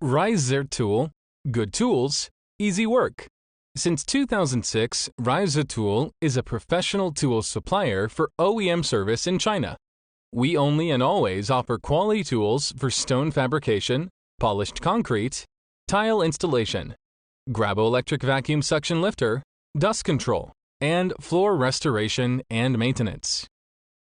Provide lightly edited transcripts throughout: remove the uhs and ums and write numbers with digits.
Raizi Tool, good tools, easy work. Since 2006, Raizi Tool is a professional tool supplier for OEM service in China. We only and always offer quality tools for stone fabrication, polished concrete, tile installation, Grabo electric vacuum suction lifter, dust control, and floor restoration and maintenance.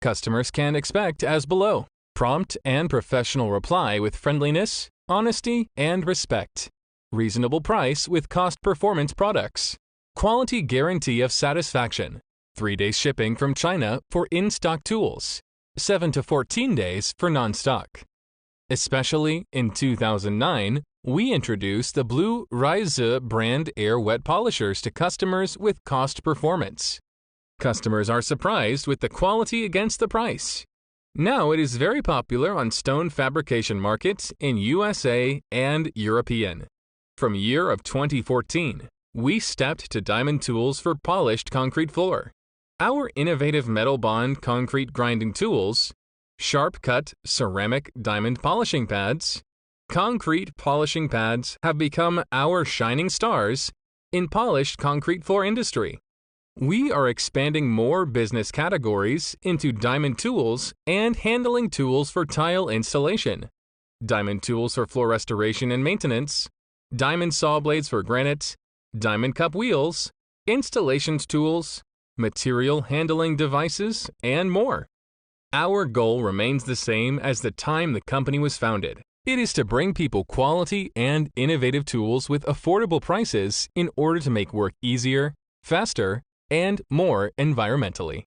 Customers can expect as below: prompt and professional reply with friendliness, honesty, and respect. Reasonable price with cost-performance products. Quality guarantee of satisfaction. 3-day shipping from China for in-stock tools. 7 to 14 days for non-stock. Especially in 2009, we introduced the blue Raizi brand air wet polishers to customers with cost performance. Customers are surprised with the quality against the price. Now it is very popular on stone fabrication markets in USA and European. From year of 2014, we stepped to diamond tools for polished concrete floor. Our innovative metal bond concrete grinding tools, sharp cut ceramic diamond polishing pads, concrete polishing pads have become our shining stars in polished concrete floor industry. We are expanding more business categories into diamond tools and handling tools for tile installation, diamond tools for floor restoration and maintenance, diamond saw blades for granite, diamond cup wheels, installations tools, material handling devices, and more. Our goal remains the same as the time the company was founded. It is to bring people quality and innovative tools with affordable prices in order to make work easier, faster, and more environmentally.